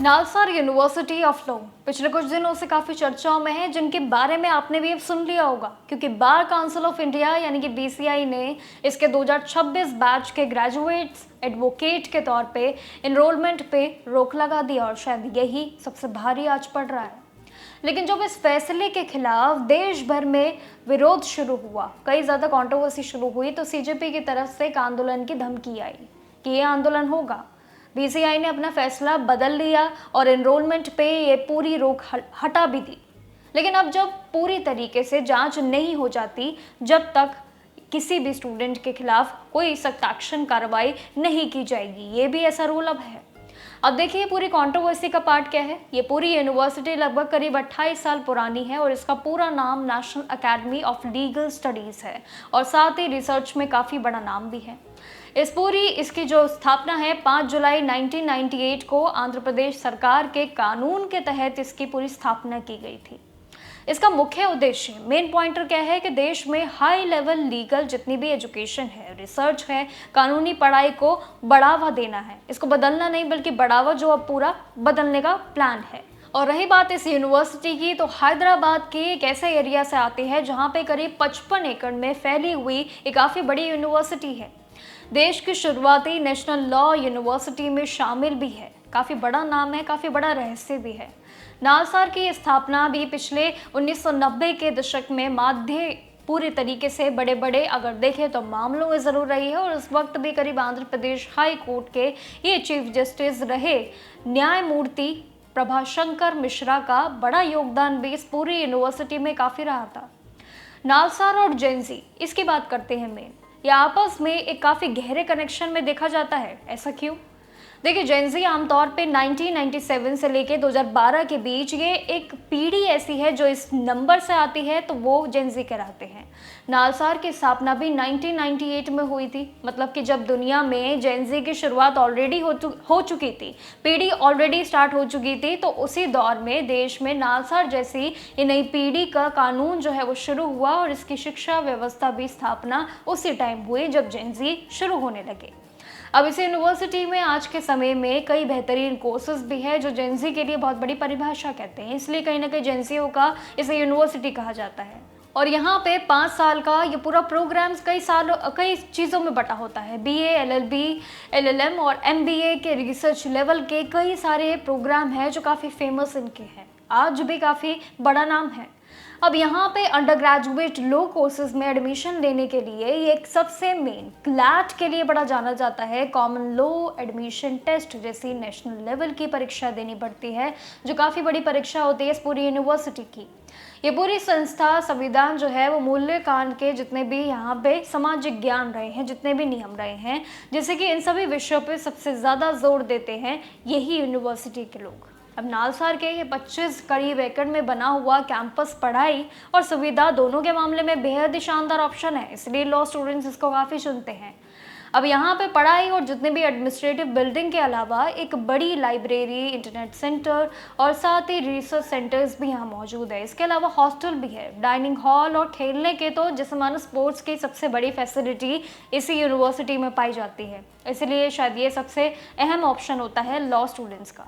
NALSA university of law पिछले कुछ दिनों से काफ़ी चर्चाओं में है, जिनके बारे में आपने भी अब सुन लिया होगा, क्योंकि बार काउंसिल ऑफ इंडिया यानी कि बीसीआई ने इसके 2026 बैच के ग्रेजुएट्स एडवोकेट के तौर पे एनरोलमेंट पे रोक लगा दी और शायद यही सबसे भारी आज पड़ रहा है। लेकिन जब इस फैसले के खिलाफ देश भर में विरोध शुरू हुआ, कई ज़्यादा कंट्रोवर्सी शुरू हुई, तो सीजेपी की तरफ से एक आंदोलन की धमकी आई कि ये आंदोलन होगा। बीसीआई ने अपना फैसला बदल लिया और एनरोलमेंट पे ये पूरी रोक हटा भी दी। लेकिन अब जब पूरी तरीके से जांच नहीं हो जाती, जब तक किसी भी स्टूडेंट के खिलाफ कोई सख्त एक्शन कार्रवाई नहीं की जाएगी, ये भी ऐसा रूल अब है। अब देखिए पूरी कंट्रोवर्सी का पार्ट क्या है। ये पूरी यूनिवर्सिटी लगभग करीब 28 साल पुरानी है और इसका पूरा नाम national academy of legal studies है और साथ ही रिसर्च में काफ़ी बड़ा नाम भी है। इसकी जो स्थापना है 5 जुलाई 1998 को आंध्र प्रदेश सरकार के कानून के तहत इसकी पूरी स्थापना की गई थी। इसका मुख्य उद्देश्य, मेन पॉइंटर क्या है कि देश में हाई लेवल लीगल जितनी भी एजुकेशन है, रिसर्च है, कानूनी पढ़ाई को बढ़ावा देना है। इसको बदलना नहीं बल्कि बढ़ावा, जो अब पूरा बदलने का प्लान है। और रही बात इस यूनिवर्सिटी की, तो हैदराबाद के एक ऐसे एरिया से आती है जहाँ पे करीब 55 एकड़ में फैली हुई एक काफ़ी बड़ी यूनिवर्सिटी है। देश की शुरुआती नेशनल लॉ यूनिवर्सिटी में शामिल भी है। काफ़ी बड़ा नाम है, काफ़ी बड़ा रहस्य भी है। नालसा की स्थापना भी पिछले 1990 के दशक में माध्य पूरी तरीके से बड़े बड़े अगर देखें तो मामलों में ज़रूर रही है और उस वक्त भी करीब आंध्र प्रदेश हाई कोर्ट के ये चीफ जस्टिस रहे न्यायमूर्ति प्रभाशंकर मिश्रा का बड़ा योगदान भी इस पूरी यूनिवर्सिटी में काफ़ी रहा था। नालसा और जेंजी, इसकी बात करते हैं मेन, या आपस में एक काफ़ी गहरे कनेक्शन में देखा जाता है। ऐसा क्यों? देखिए, जेंजी आमतौर पे 1997 से लेके 2012 के बीच ये एक पीढ़ी ऐसी है जो इस नंबर से आती है, तो वो जेंजी कहलाते हैं। नालसा की स्थापना भी 1998 में हुई थी, मतलब कि जब दुनिया में जेंजी की शुरुआत ऑलरेडी हो चुकी थी, पीढ़ी ऑलरेडी स्टार्ट हो चुकी थी, तो उसी दौर में देश में नालसा जैसी ये नई पीढ़ी का कानून जो है वो शुरू हुआ और इसकी शिक्षा व्यवस्था भी स्थापना उसी टाइम हुई जब जेंजी शुरू होने लगे। अब इस यूनिवर्सिटी में आज के समय में कई बेहतरीन कोर्सेज भी है जो जेंजी के लिए बहुत बड़ी परिभाषा कहते हैं, इसलिए कहीं ना कहीं जेंजियों का इसे यूनिवर्सिटी कहा जाता है। और यहाँ पे 5 साल का ये पूरा प्रोग्राम्स कई चीज़ों में बटा होता है। बीए, एलएलबी, एलएलएम और एमबीए के रिसर्च लेवल के कई सारे प्रोग्राम हैं जो काफ़ी फेमस इनके हैं, आज भी काफ़ी बड़ा नाम है। अब यहाँ पे अंडर ग्रेजुएट लॉ कोर्सेज में एडमिशन लेने के लिए ये एक सबसे मेन क्लैट के लिए बड़ा जाना जाता है, कॉमन लॉ एडमिशन टेस्ट जैसी नेशनल लेवल की परीक्षा देनी पड़ती है, जो काफ़ी बड़ी परीक्षा होती है इस पूरी यूनिवर्सिटी की। ये पूरी संस्था संविधान जो है वो मूल्य कांड के जितने भी यहाँ पे सामाजिक ज्ञान रहे हैं, जितने भी नियम रहे हैं, जैसे कि इन सभी विषयों पे सबसे ज़्यादा जोर देते हैं यही यूनिवर्सिटी के लोग। अब नालसा के ये 25 करीब एकड़ में बना हुआ कैंपस पढ़ाई और सुविधा दोनों के मामले में बेहद ही शानदार ऑप्शन है, इसलिए लॉ स्टूडेंट्स इसको काफ़ी चुनते हैं। अब यहाँ पे पढ़ाई और जितने भी एडमिनिस्ट्रेटिव बिल्डिंग के अलावा एक बड़ी लाइब्रेरी, इंटरनेट सेंटर और साथ ही रिसर्च सेंटर्स भी यहाँ मौजूद है। इसके अलावा हॉस्टल भी है, डाइनिंग हॉल और खेलने के तो जैसे मानो स्पोर्ट्स की सबसे बड़ी फैसिलिटी इसी यूनिवर्सिटी में पाई जाती है, इसलिए शायद ये सबसे अहम ऑप्शन होता है लॉ स्टूडेंट्स का।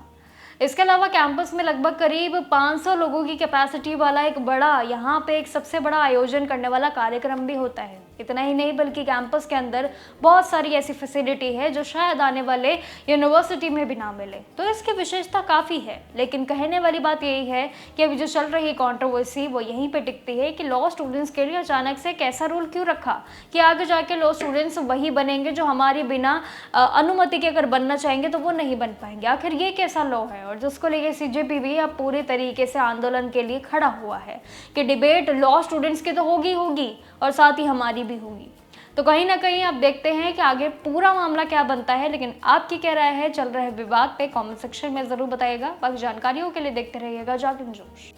इसके अलावा कैंपस में लगभग करीब 500 लोगों की कैपेसिटी वाला एक बड़ा, यहाँ पे एक सबसे बड़ा आयोजन करने वाला कार्यक्रम भी होता है। इतना ही नहीं बल्कि कैंपस के अंदर बहुत सारी ऐसी फैसिलिटी है जो शायद आने वाले यूनिवर्सिटी में भी ना मिले, तो इसकी विशेषता काफ़ी है। लेकिन कहने वाली बात यही है कि अभी जो चल रही कंट्रोवर्सी वो यहीं पे टिकती है कि लॉ स्टूडेंट्स के लिए अचानक से कैसा रूल क्यों रखा कि आगे जाके लॉ स्टूडेंट्स वही बनेंगे जो हमारी बिना अनुमति के अगर बनना चाहेंगे तो वो नहीं बन पाएंगे। आखिर ये कैसा लॉ है? और जिसको लेके सीजेपी भी अब पूरी तरीके से आंदोलन के लिए खड़ा हुआ है कि डिबेट लॉ स्टूडेंट्स की तो होगी और साथ ही हमारी भी होगी। तो कहीं ना कहीं आप देखते हैं कि आगे पूरा मामला क्या बनता है, लेकिन आपकी क्या राय है चल रहे विवाद पे कमेंट सेक्शन में ज़रूर बताइएगा। बाकी जानकारियों के लिए देखते रहिएगा जागरण जोश।